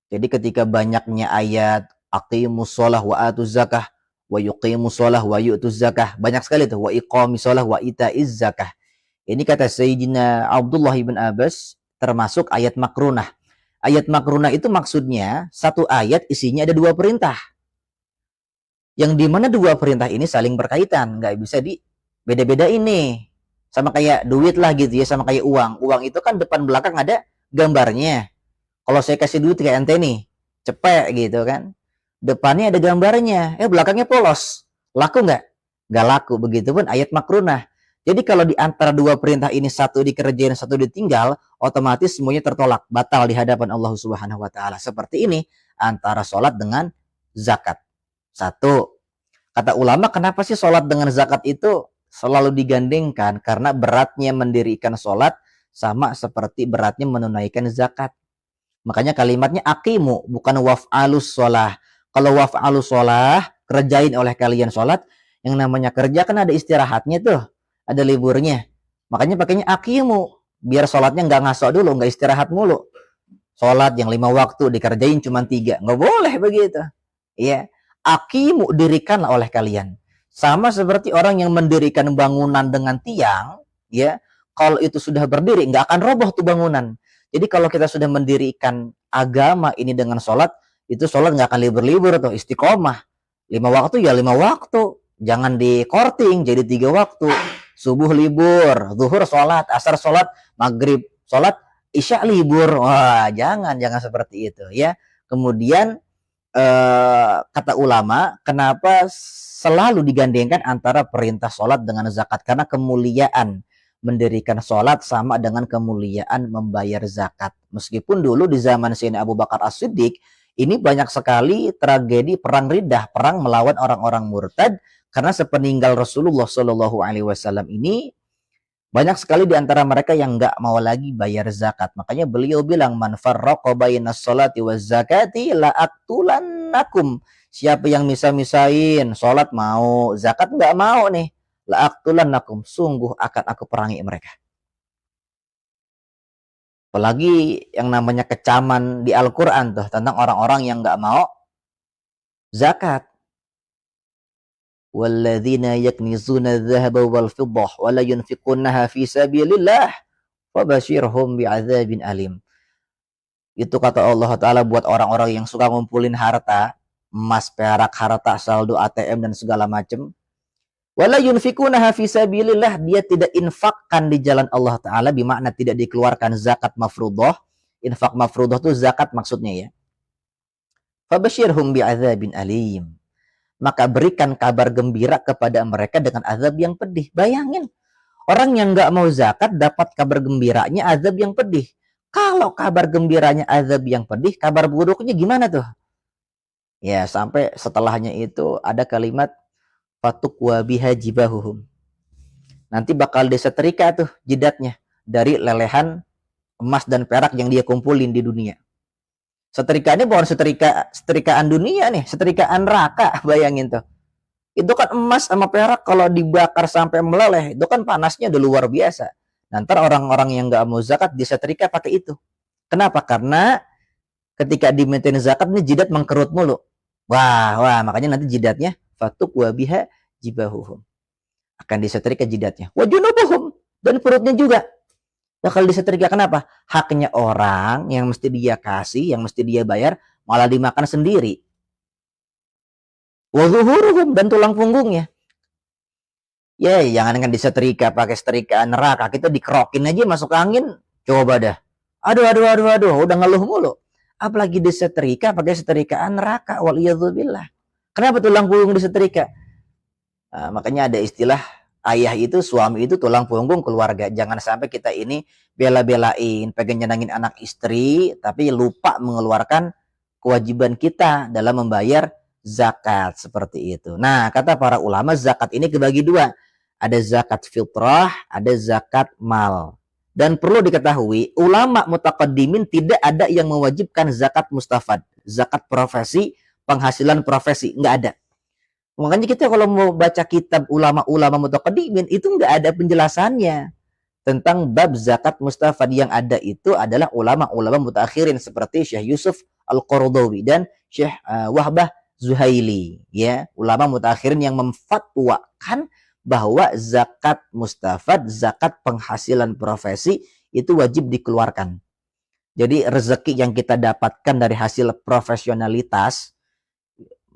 Jadi ketika banyaknya ayat aqimus shalah wa atuz zakah wa yuqimus shalah wa yu'tuz zakah, banyak sekali tuh, wa iqamis shalah wa itaiz zakah. Ini kata Sayyidina Abdullah ibn Abbas termasuk ayat makrunah. Ayat makrunah itu maksudnya satu ayat isinya ada dua perintah. Yang dimana dua perintah ini saling berkaitan, nggak bisa di beda-beda ini. Sama kayak duit lah gitu ya, sama kayak uang. Uang itu kan depan belakang ada gambarnya. Kalau saya kasih duit kayak ente nih, cepet gitu kan. Depannya ada gambarnya, belakangnya polos. Laku nggak? Nggak laku. Begitupun ayat makrunah. Jadi kalau di antara dua perintah ini satu dikerjain, satu ditinggal, otomatis semuanya tertolak, batal di hadapan Allah Subhanahu wa taala. Seperti ini antara sholat dengan zakat. Satu, kata ulama, kenapa sih sholat dengan zakat itu selalu digandengkan? Karena beratnya mendirikan sholat sama seperti beratnya menunaikan zakat. Makanya kalimatnya aqimu, bukan waf'alus sholah. Kalau waf'alus sholah, kerjain oleh kalian sholat, yang namanya kerja kan ada istirahatnya tuh, ada liburnya. Makanya pakainya aqimu, biar sholatnya nggak ngaso dulu, nggak istirahat mulu. Sholat yang 5 waktu dikerjain cuma 3, nggak boleh begitu. Iya, aqimu, dirikanlah oleh kalian. Sama seperti orang yang mendirikan bangunan dengan tiang, ya, kalau itu sudah berdiri nggak akan roboh tuh bangunan. Jadi kalau kita sudah mendirikan agama ini dengan sholat, itu sholat nggak akan libur-libur tuh, istiqomah. 5 waktu ya 5 waktu, jangan di korting jadi 3 waktu. Subuh libur, zuhur sholat, asar sholat, maghrib sholat, isya libur. Wah, jangan seperti itu ya. Kemudian kata ulama, kenapa selalu digandengkan antara perintah sholat dengan zakat? Karena kemuliaan mendirikan sholat sama dengan kemuliaan membayar zakat. Meskipun dulu di zaman Sayyidina Abu Bakar As-Siddiq, ini banyak sekali tragedi perang riddah, perang melawan orang-orang murtad, karena sepeninggal Rasulullah Shallallahu Alaihi Wasallam ini banyak sekali di antara mereka yang nggak mau lagi bayar zakat. Makanya beliau bilang, man farraqa bainas sholati waz zakati la aqtulannakum. Siapa yang misah-misahin sholat mau, zakat nggak mau nih, la aqtulannakum, sungguh akan aku perangi mereka. Apalagi yang namanya kecaman di Al-Quran tuh tentang orang-orang yang nggak mau zakat. Walladzina yaknizuna dzahaba wal fiddah wa la yunfiqunnaha fi sabilillah fabashirhum bi'adzabin alim. Itu kata Allah Ta'ala buat orang-orang yang suka ngumpulin harta, emas, perak, harta, saldo, ATM, dan segala macam. Wala yunfikunaha fi sabilillah, dia tidak infakkan di jalan Allah Ta'ala, bermakna tidak dikeluarkan zakat mafruḍah. Infak mafruḍah itu zakat maksudnya ya. Fabashirhum bi'adzabin alim. Maka berikan kabar gembira kepada mereka dengan azab yang pedih. Bayangin, orang yang nggak mau zakat dapat kabar gembiranya azab yang pedih. Kalau kabar gembiranya azab yang pedih, kabar buruknya gimana tuh? Ya, sampai setelahnya itu ada kalimat fatukwa biha jibahuhum. Nanti bakal disetrika tuh jidatnya dari lelehan emas dan perak yang dia kumpulin di dunia. Setrikaannya bukan setrikaan dunia nih, setrikaan neraka, bayangin tuh. Itu kan emas sama perak kalau dibakar sampai meleleh, itu kan panasnya udah luar biasa. Nanti orang-orang yang nggak mau zakat disetrika pakai itu. Kenapa? Karena ketika dimintain zakat nih jidat mengkerut mulu. Wah, makanya nanti jidatnya fatuk wabiha jibahuhum. Akan disetrika jidatnya. Wajunubuhum, dan perutnya juga bakal disetrika. Kenapa? Haknya orang yang mesti dia kasih, yang mesti dia bayar, malah dimakan sendiri. Wazuhuruhum, dan tulang punggungnya. Ya, jangan kan disetrika pakai setrikaan neraka, kita dikerokin aja masuk angin, coba dah. Aduh, udah ngeluh mulu. Apalagi disetrika pakai setrikaan neraka, waliyadzubillah. Kenapa tulang punggung disetrika? Nah, makanya ada istilah ayah itu, suami itu tulang punggung keluarga. Jangan sampai kita ini bela-belain, pengen nyenangin anak istri, tapi lupa mengeluarkan kewajiban kita dalam membayar zakat, seperti itu. Nah, kata para ulama, zakat ini kebagi dua. Ada zakat fitrah, ada zakat mal. Dan perlu diketahui, ulama mutaqaddimin tidak ada yang mewajibkan zakat mustafad, zakat profesi, penghasilan profesi, nggak ada. Makanya kita kalau mau baca kitab ulama-ulama mutaqaddimin itu nggak ada penjelasannya tentang bab zakat mustafad. Yang ada itu adalah ulama-ulama mutakhirin seperti Syekh Yusuf Al-Qaradawi dan Syekh Wahbah Zuhaili, ya, ulama mutakhirin yang memfatwakan bahwa zakat mustafad, zakat penghasilan profesi itu wajib dikeluarkan. Jadi rezeki yang kita dapatkan dari hasil profesionalitas,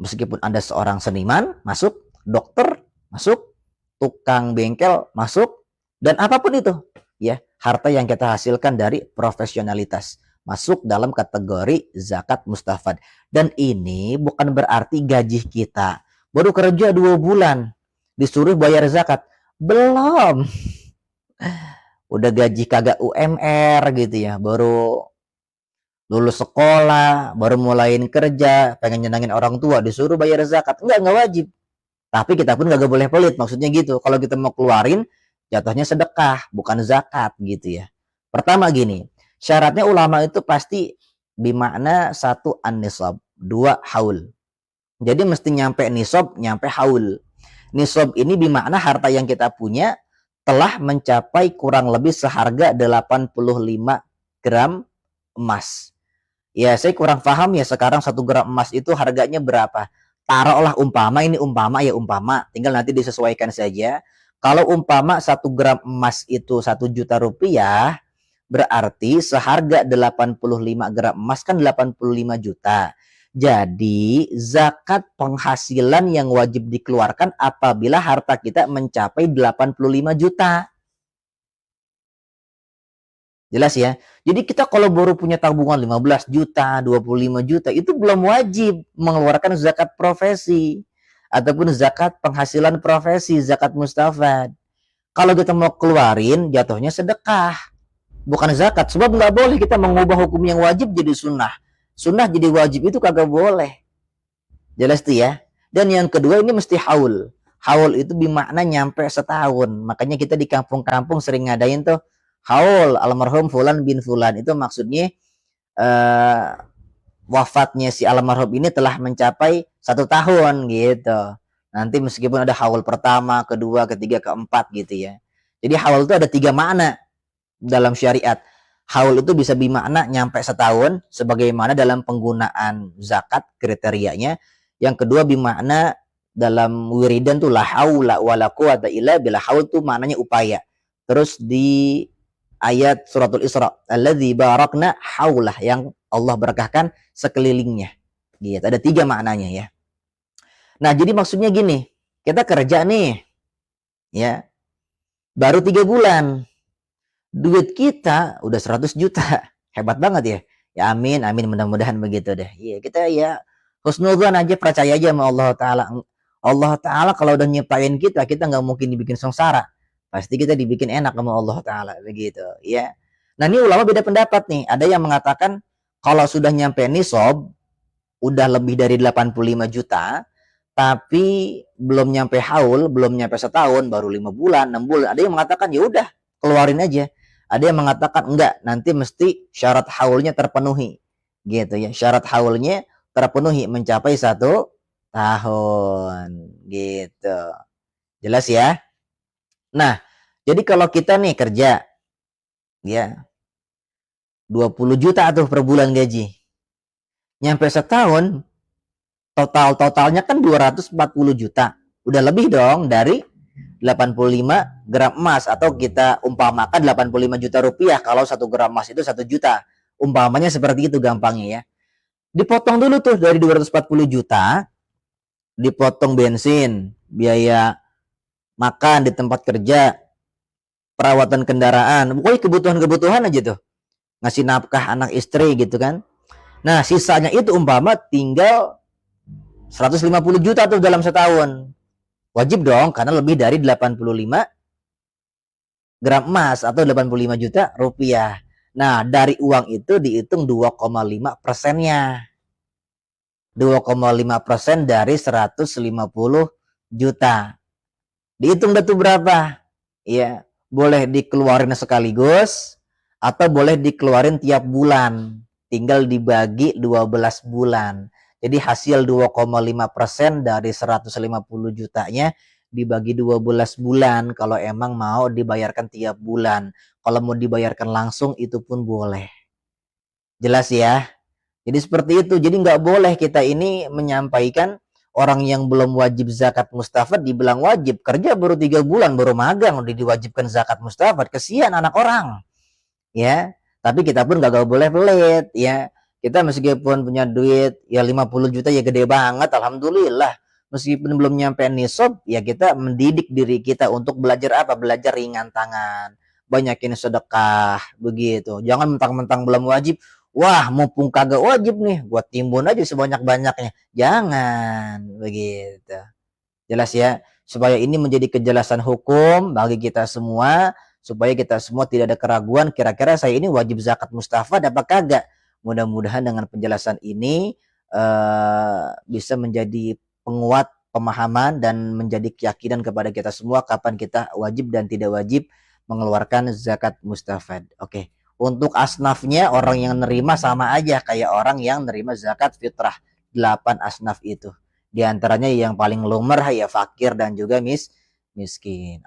meskipun Anda seorang seniman, masuk, dokter, masuk, tukang bengkel, masuk, dan apapun itu, ya, harta yang kita hasilkan dari profesionalitas masuk dalam kategori zakat mustafad. Dan ini bukan berarti gaji kita baru kerja 2 bulan disuruh bayar zakat. Belum. Udah gaji kagak UMR gitu ya, baru lulus sekolah, baru mulain kerja, pengen nyenangin orang tua, disuruh bayar zakat. Enggak wajib. Tapi kita pun gak boleh pelit, maksudnya gitu. Kalau kita mau keluarin, jatuhnya sedekah, bukan zakat gitu ya. Pertama gini, syaratnya ulama itu pasti bimakna 1 an-nisab, 2 haul. Jadi mesti nyampe nisab, nyampe haul. Nisab ini bimakna harta yang kita punya telah mencapai kurang lebih seharga 85 gram emas. Ya, saya kurang paham ya sekarang 1 gram emas itu harganya berapa. Taruhlah umpama, ini umpama ya umpama, tinggal nanti disesuaikan saja. Kalau umpama 1 gram emas itu 1 juta rupiah, berarti seharga 85 gram emas kan 85 juta. Jadi zakat penghasilan yang wajib dikeluarkan apabila harta kita mencapai 85 juta. Jelas ya? Jadi kita kalau baru punya tabungan 15 juta, 25 juta, itu belum wajib mengeluarkan zakat profesi. Ataupun zakat penghasilan profesi, zakat mustafad. Kalau kita mau keluarin, jatuhnya sedekah. Bukan zakat. Sebab nggak boleh kita mengubah hukum yang wajib jadi sunnah. Sunnah jadi wajib itu kagak boleh. Jelas tuh ya? Dan yang kedua ini mesti haul. Haul itu bermakna nyampe setahun. Makanya kita di kampung-kampung sering ngadain tuh haul almarhum fulan bin fulan. Itu maksudnya wafatnya si almarhum ini telah mencapai 1 tahun gitu. Nanti meskipun ada haul pertama, kedua, ketiga, keempat gitu ya. Jadi haul itu ada 3 makna dalam syariat. Haul itu bisa bermakna nyampe setahun sebagaimana dalam penggunaan zakat kriterianya. Yang kedua bermakna dalam wiridan tuh la haula wala quwata illa billah. Haul tuh maknanya upaya. Terus di ayat suratul Isra, alladzi barakna haulah, yang Allah berkahkan sekelilingnya. Gitu. Ada 3 maknanya ya. Nah, jadi maksudnya gini, kita kerja nih. Ya. Baru 3 bulan. Duit kita udah 100 juta. Hebat banget ya. Ya amin, amin, mudah-mudahan begitu deh. Iya, kita ya husnudzon aja, percaya aja sama Allah Ta'ala. Allah Ta'ala kalau udah nyiptain kita nggak mungkin dibikin sengsara. Pasti kita dibikin enak sama Allah Ta'ala. Begitu, ya. Nah, ini ulama beda pendapat nih. Ada yang mengatakan kalau sudah nyampe nisab, udah lebih dari 85 juta, tapi belum nyampe haul, belum nyampe setahun, baru 5 bulan, 6 bulan. Ada yang mengatakan ya udah, keluarin aja. Ada yang mengatakan enggak, nanti mesti syarat haulnya terpenuhi. Gitu ya, syarat haulnya terpenuhi mencapai 1 tahun. Gitu. Jelas ya? Nah, jadi kalau kita nih kerja, ya, 20 juta tuh per bulan gaji. Nyampe setahun, totalnya kan 240 juta. Udah lebih dong dari 85 gram emas, atau kita umpamakan 85 juta rupiah kalau 1 gram emas itu 1 juta. Umpamanya seperti itu gampangnya ya. Dipotong dulu tuh dari 240 juta, dipotong bensin, biaya makan di tempat kerja, perawatan kendaraan, pokoknya kebutuhan-kebutuhan aja tuh. Ngasih nafkah anak istri gitu kan. Nah, sisanya itu umpama tinggal 150 juta tuh dalam setahun. Wajib dong, karena lebih dari 85 gram emas atau 85 juta rupiah. Nah, dari uang itu dihitung 2,5 persennya. 2,5% dari 150 juta. Dihitung dah tuh berapa? Ya, boleh dikeluarin sekaligus atau boleh dikeluarin tiap bulan. Tinggal dibagi 12 bulan. Jadi hasil 2,5% dari 150 jutanya dibagi 12 bulan kalau emang mau dibayarkan tiap bulan. Kalau mau dibayarkan langsung itu pun boleh. Jelas ya? Jadi seperti itu. Jadi nggak boleh kita ini menyampaikan orang yang belum wajib zakat mustafad dibilang wajib. Kerja baru 3 bulan, baru magang udah diwajibkan zakat mustafad. Kesian anak orang. Ya, tapi kita pun gak boleh pelit ya. Kita meskipun punya duit ya 50 juta ya gede banget, alhamdulillah. Meskipun belum nyampe nisab, ya kita mendidik diri kita untuk belajar apa? Belajar ringan tangan, banyakin sedekah, begitu. Jangan mentang-mentang belum wajib, wah mumpung kagak wajib nih, buat timbun aja sebanyak-banyaknya. Jangan begitu. Jelas ya, supaya ini menjadi kejelasan hukum bagi kita semua, supaya kita semua tidak ada keraguan kira-kira saya ini wajib zakat mustafad apa kagak. Mudah-mudahan dengan penjelasan ini bisa menjadi penguat pemahaman dan menjadi keyakinan kepada kita semua kapan kita wajib dan tidak wajib mengeluarkan zakat mustafad. Oke. Untuk asnafnya orang yang nerima sama aja kayak orang yang nerima zakat fitrah. 8 asnaf itu. Di antaranya yang paling lumer ya fakir dan juga miskin.